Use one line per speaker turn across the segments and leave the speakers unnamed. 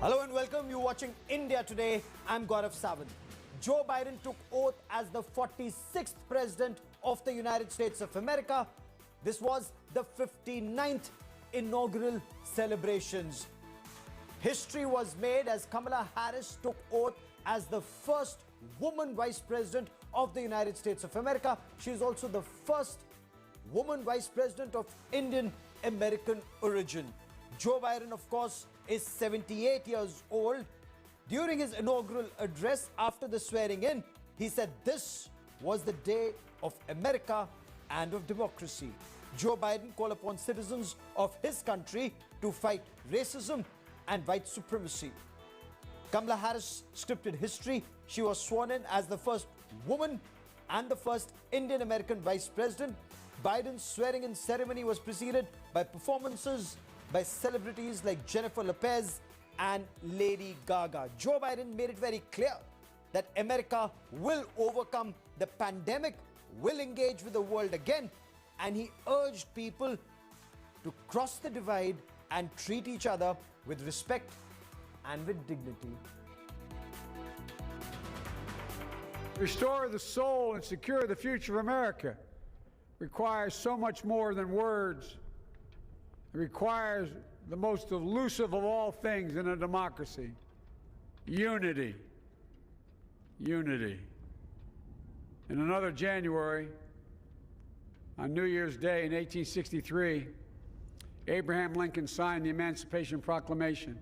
Hello and welcome. You're watching India Today. I'm Gaurav Sawant. Joe Biden took oath as the 46th President of the United States of America. This was the 59th inaugural celebrations. History was made as Kamala Harris took oath as the first woman Vice President of the United States of America. She is also the first woman Vice President of Indian American origin. Joe Biden, of course, is 78 years old. During his inaugural address after the swearing in, he said this was the day of America and of democracy. Joe Biden called upon citizens of his country to fight racism and white supremacy. Kamala Harris scripted history. She was sworn in as the first woman and the first Indian American Vice President. Biden's swearing in ceremony was preceded by performances by celebrities like Jennifer Lopez and Lady Gaga. Joe Biden made it very clear that America will overcome the pandemic, will engage with the world again, and he urged people to cross the divide and treat each other with respect and with dignity.
Restore the soul and secure the future of America requires so much more than words. It requires the most elusive of all things in a democracy: unity. Unity. In another January, on New Year's Day in 1863, Abraham Lincoln signed the Emancipation Proclamation.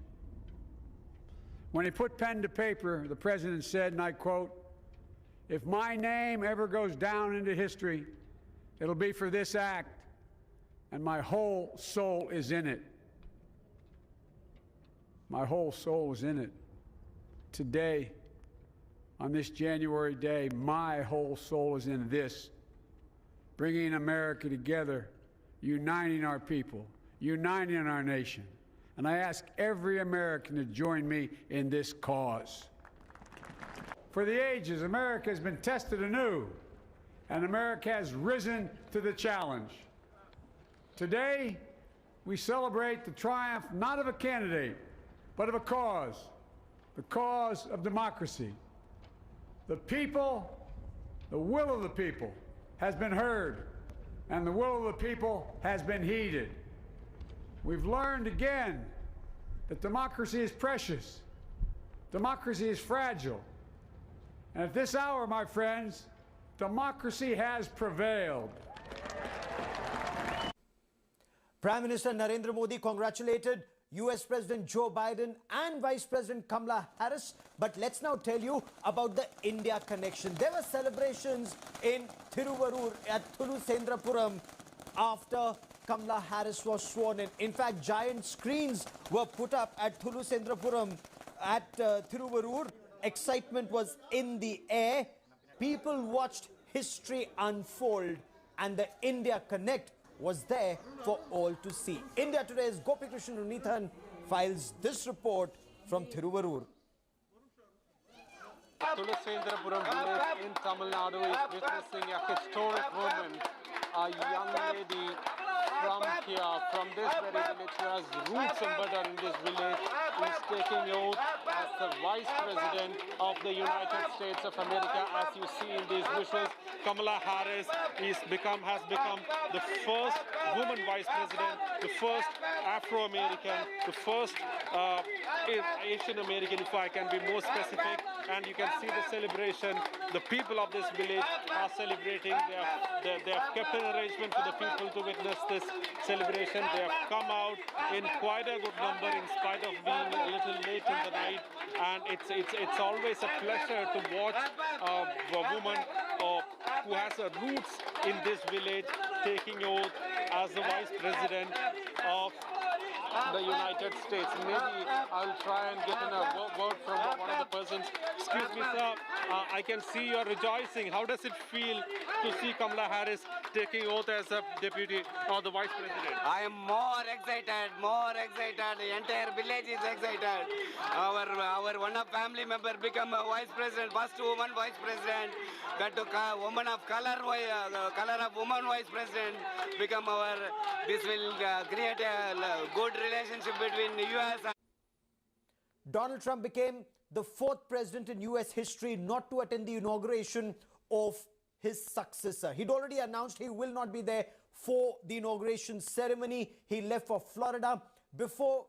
When he put pen to paper, the president said, and I quote, "If my name ever goes down into history, it'll be for this act, and my whole soul is in it." My whole soul is in it. Today, on this January day, my whole soul is in this, bringing America together, uniting our people, uniting our nation. And I ask every American to join me in this cause. For the ages, America has been tested anew, and America has risen to the challenge. Today, we celebrate the triumph not of a candidate, but of a cause, the cause of democracy. The people, the will of the people has been heard, and the will of the people has been heeded. We've learned again that democracy is precious, democracy is fragile, and at this hour, my friends, democracy has prevailed.
Prime Minister Narendra Modi congratulated US President Joe Biden and Vice President Kamala Harris. But let's now tell you about the India connection. There were celebrations in Thiruvarur at Thulusendrapuram after Kamala Harris was sworn in. In fact, giant screens were put up at Thulusendrapuram at Thiruvarur. Excitement was in the air. People watched history unfold, and the India Connect was there for all to see. India Today's Gopi Krishnan Unithan files this report from Thiruvarur.
Thulusendrapuram village in Tamil Nadu is witnessing a historic moment. A young lady from here, from this very village, who has roots embedded in this village, is taking oath as the Vice President of the United States of America. As you see in these visuals, Kamala Harris has become the first woman Vice President, the first Afro-American, the first Asian American, if I can be more specific. And you can see the celebration. The people of this village are celebrating. They have kept an arrangement for the people to witness this celebration. They have come out in quite a good number in spite of being a little late in the night. And it's always a pleasure to watch a woman who has her roots in this village taking oath as the Vice President of the United States. Maybe I'll try and get in a word from one of the persons. Excuse me, sir. I can see you're rejoicing. How does it feel to see Kamala Harris taking oath as a deputy or the Vice President?
I am more excited, more excited. The entire village is excited. Our one of family member become a Vice President, first woman Vice President. Got to woman of color of woman Vice President become our. This will create a good relationship between the U.S. and
Donald Trump became the fourth president in US history not to attend the inauguration of his successor. He'd already announced he will not be there for the inauguration ceremony. He left for Florida. Before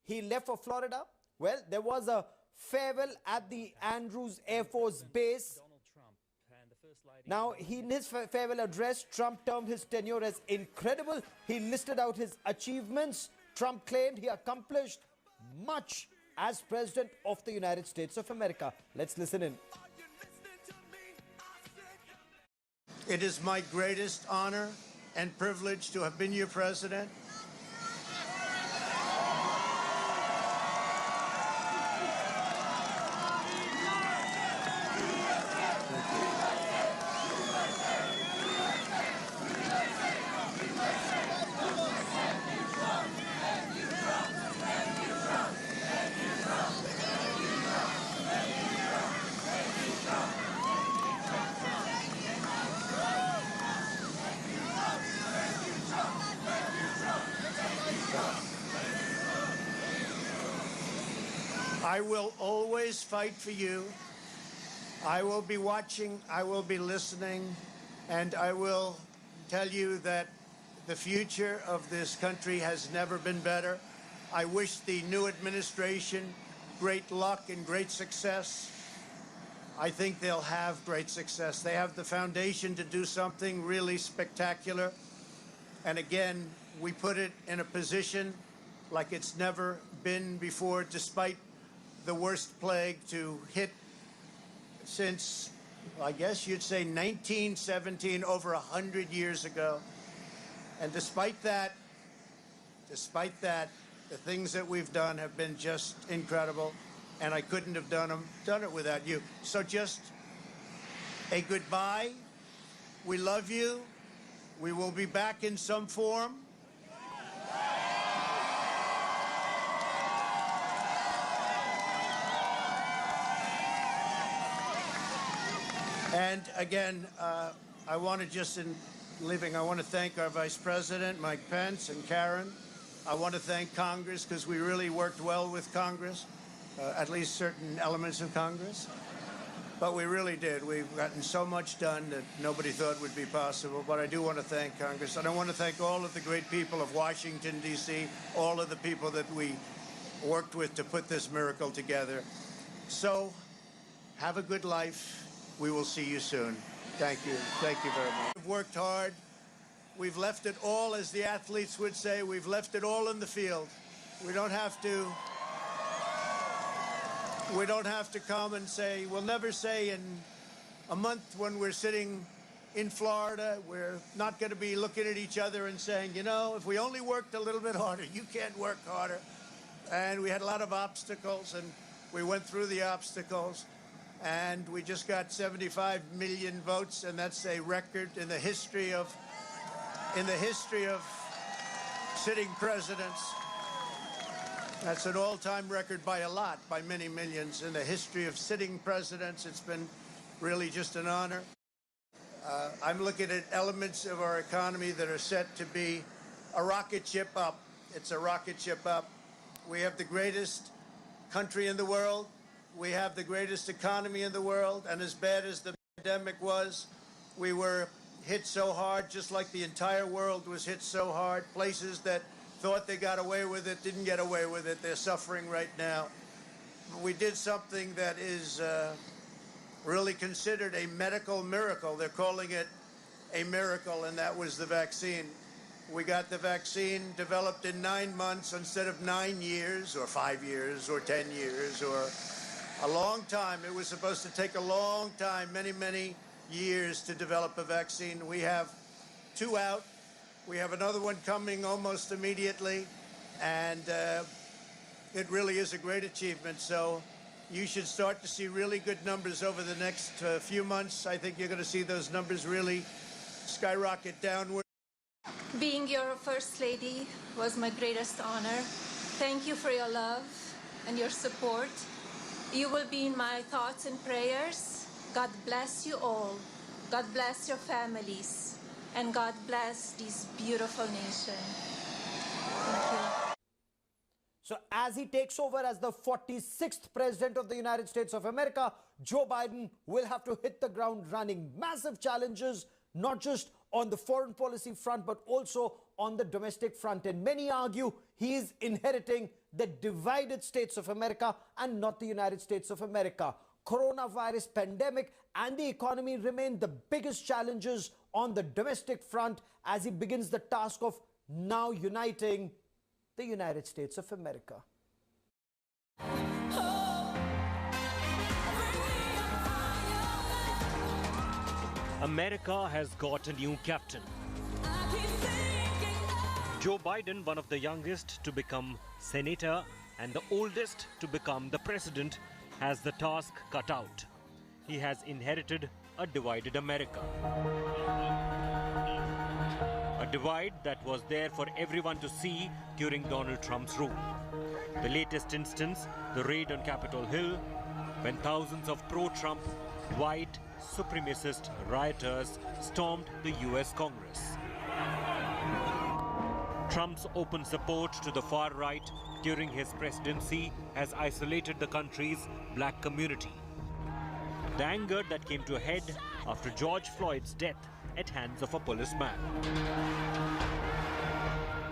he left for Florida, well, there was a farewell at the Andrews Air Force Base. Now, in his farewell address, Trump termed his tenure as incredible. He listed out his achievements. Trump claimed he accomplished much as President of the United States of America. Let's listen in.
It is my greatest honor and privilege to have been your president. I will always fight for you. I will be watching, I will be listening, and I will tell you that the future of this country has never been better. I wish the new administration great luck and great success. I think they'll have great success. They have the foundation to do something really spectacular. And again, we put it in a position like it's never been before, despite the worst plague to hit since, I guess you'd say 1917, over 100 years ago. And despite that, the things that we've done have been just incredible, and I couldn't have done it without you. So just a goodbye. We love you. We will be back in some form. And again, I want to just, in leaving, I want to thank our Vice President, Mike Pence, and Karen. I want to thank Congress, because we really worked well with Congress, at least certain elements of Congress. But we really did. We've gotten so much done that nobody thought would be possible. But I do want to thank Congress. And I want to thank all of the great people of Washington, D.C., all of the people that we worked with to put this miracle together. So have a good life. We will see you soon. Thank you. Thank you very much. We've worked hard. We've left it all, as the athletes would say, we've left it all in the field. We don't have to come and say, we'll never say in a month when we're sitting in Florida, we're not going to be looking at each other and saying, you know, if we only worked a little bit harder, you can't work harder. And we had a lot of obstacles, and we went through the obstacles. And we just got 75 million votes, and that's a record in the history of sitting presidents. That's an all-time record by a lot, by many millions. In the history of sitting presidents, it's been really just an honor. I'm looking at elements of our economy that are set to be a rocket ship up. It's a rocket ship up. We have the greatest country in the world. We have the greatest economy in the world, and as bad as the pandemic was, we were hit so hard, just like the entire world was hit so hard. Places that thought they got away with it didn't get away with it. They're suffering right now. We did something that is really considered a medical miracle. They're calling it a miracle, and that was the vaccine. We got the vaccine developed in 9 months instead of 9 years or 5 years or 10 years or a long time. It was supposed to take a long time, many, many years to develop a vaccine. We have 2 out. We have another one coming almost immediately. And it really is a great achievement. So you should start to see really good numbers over the next few months. I think you're going to see those numbers really skyrocket downward.
Being your First Lady was my greatest honor. Thank you for your love and your support. You will be in my thoughts and prayers. God bless you all. God bless your families. And God bless this beautiful nation. Thank you.
So as he takes over as the 46th President of the United States of America, Joe Biden will have to hit the ground running. Massive challenges, not just on the foreign policy front, but also on the domestic front. And many argue he is inheriting the divided states of America and not the United States of America. Coronavirus pandemic and the economy remain the biggest challenges on the domestic front as he begins the task of now uniting the United States of America.
America has got a new captain. Joe Biden, one of the youngest to become senator and the oldest to become the president, has the task cut out. He has inherited a divided America. A divide that was there for everyone to see during Donald Trump's rule. The latest instance, the raid on Capitol Hill, when thousands of pro-Trump, white, supremacist rioters stormed the US Congress. Trump's open support to the far right during his presidency has isolated the country's black community. The anger that came to a head after George Floyd's death at hands of a policeman.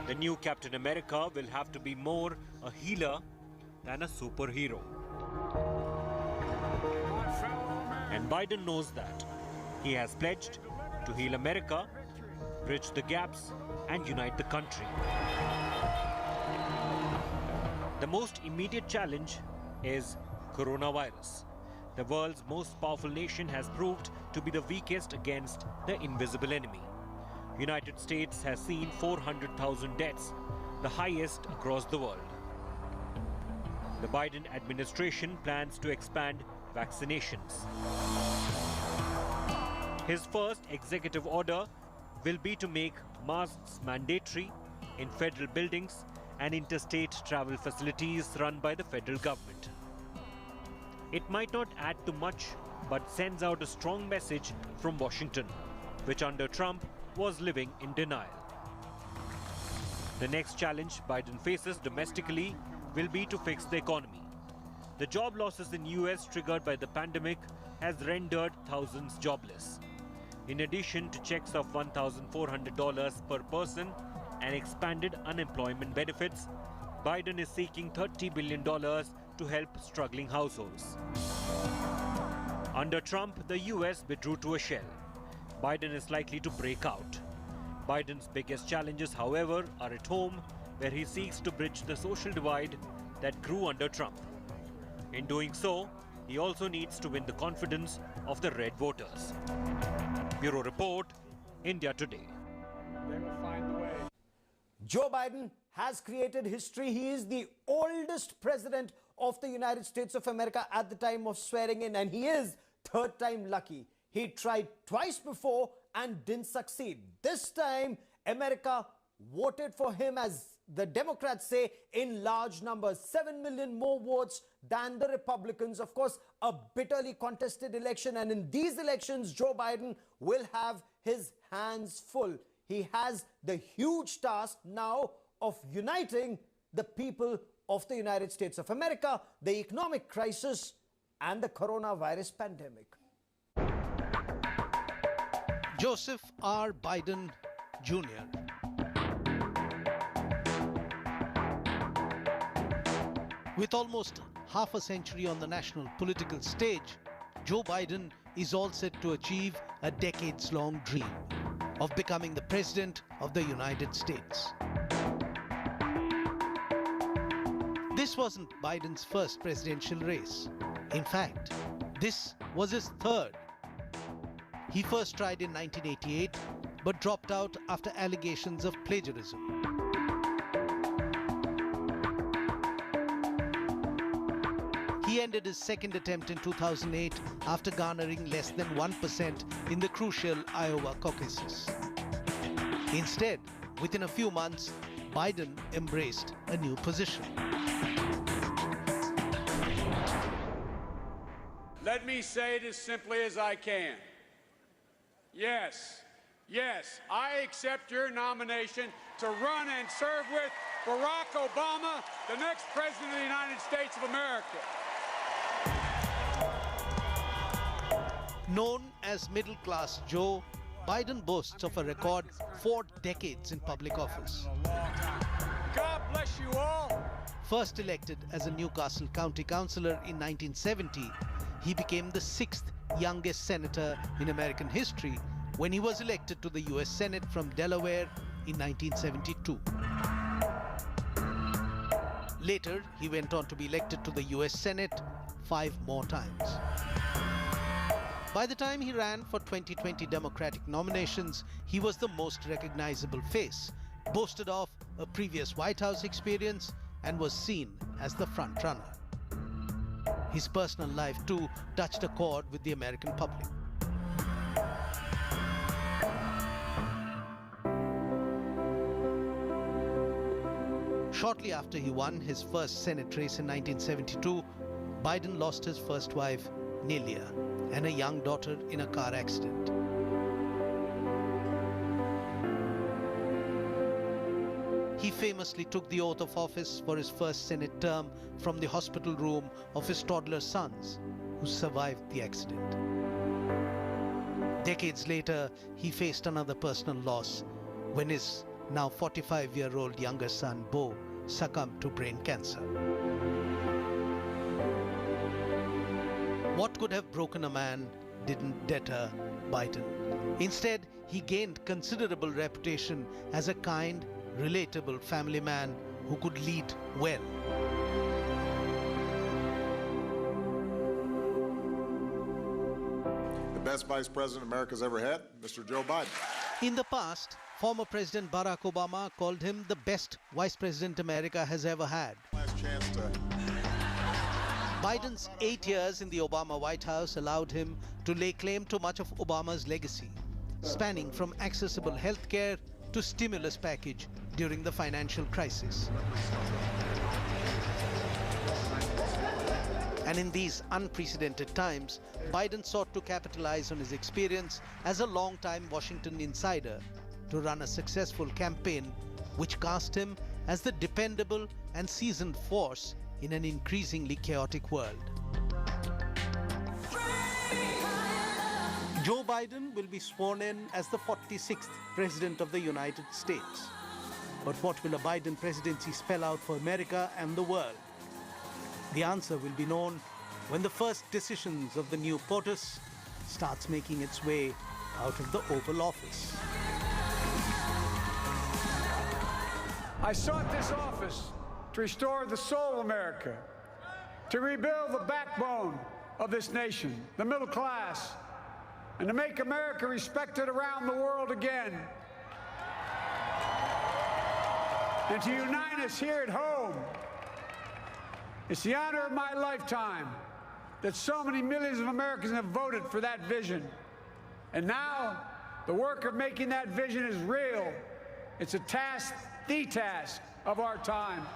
The new Captain America will have to be more a healer than a superhero. And Biden knows that. He has pledged to heal America, bridge the gaps, and unite the country. The most immediate challenge is coronavirus. The world's most powerful nation has proved to be the weakest against the invisible enemy. United States has seen 400,000 deaths, the highest across the world. The Biden administration plans to expand vaccinations. His first executive order will be to make masks mandatory in federal buildings and interstate travel facilities run by the federal government. It might not add to much, but sends out a strong message from Washington, which under Trump was living in denial. The next challenge Biden faces domestically will be to fix the economy. The job losses in US triggered by the pandemic has rendered thousands jobless. In addition to checks of $1,400 per person and expanded unemployment benefits, Biden is seeking $30 billion to help struggling households. Under Trump, the US withdrew to a shell. Biden is likely to break out. Biden's biggest challenges, however, are at home, where he seeks to bridge the social divide that grew under Trump. In doing so, he also needs to win the confidence of the red voters. Bureau Report, India Today.
They will find the way.
Joe Biden has created history. He is the oldest president of the United States of America at the time of swearing in, and he is third time lucky. He tried twice before and didn't succeed. This time, America voted for him, as the Democrats say, in large numbers. 7 million more votes than the Republicans. Of course, a bitterly contested election. And in these elections, Joe Biden will have his hands full. He has the huge task now of uniting the people of the United States of America, the economic crisis, and the coronavirus pandemic.
Joseph R. Biden Jr. With almost half a century on the national political stage, Joe Biden is all set to achieve a decades-long dream of becoming the President of the United States. This wasn't Biden's first presidential race. In fact, this was his third. He first tried in 1988, but dropped out after allegations of plagiarism. He ended his second attempt in 2008 after garnering less than 1% in the crucial Iowa caucuses. Instead, within a few months, Biden embraced a new position.
Let me say it as simply as I can. Yes, I accept your nomination to run and serve with Barack Obama, the next President of the United States of America.
Known as middle-class Joe, Biden boasts of a record 4 decades in public office.
God bless you all.
First elected as a Newcastle County Councillor in 1970, he became the 6th youngest senator in American history when he was elected to the US Senate from Delaware in 1972. Later, he went on to be elected to the US Senate 5 more times. By the time he ran for 2020 Democratic nominations, he was the most recognizable face, boasted of a previous White House experience, and was seen as the front-runner. His personal life, too, touched a chord with the American public. Shortly after he won his first Senate race in 1972, Biden lost his first wife, Nelia, and a young daughter in a car accident. He famously took the oath of office for his first Senate term from the hospital room of his toddler sons, who survived the accident. Decades later, he faced another personal loss when his now 45-year-old younger son, Bo, succumbed to brain cancer. What could have broken a man didn't deter Biden. Instead, he gained considerable reputation as a kind, relatable family man who could lead well.
The best Vice President America's ever had, Mr. Joe Biden.
In the past, former President Barack Obama called him the best Vice President America has ever had.
Last chance to...
Biden's 8 years in the Obama White House allowed him to lay claim to much of Obama's legacy, spanning from accessible health care to stimulus package during the financial crisis. And in these unprecedented times, Biden sought to capitalize on his experience as a long-time Washington insider to run a successful campaign which cast him as the dependable and seasoned force in an increasingly chaotic world. Joe Biden will be sworn in as the 46th President of the United States. But what will a Biden presidency spell out for America and the world? The answer will be known when the first decisions of the new POTUS starts making its way out of the Oval Office.
I sought this office to restore the soul of America, to rebuild the backbone of this nation, the middle class, and to make America respected around the world again, and to unite us here at home. It's the honor of my lifetime that so many millions of Americans have voted for that vision. And now, the work of making that vision is real. It's a task, the task of our time.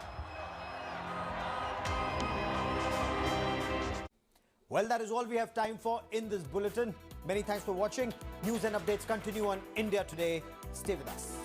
Well, that is all we have time for in this bulletin. Many thanks for watching. News and updates continue on India Today. Stay with us.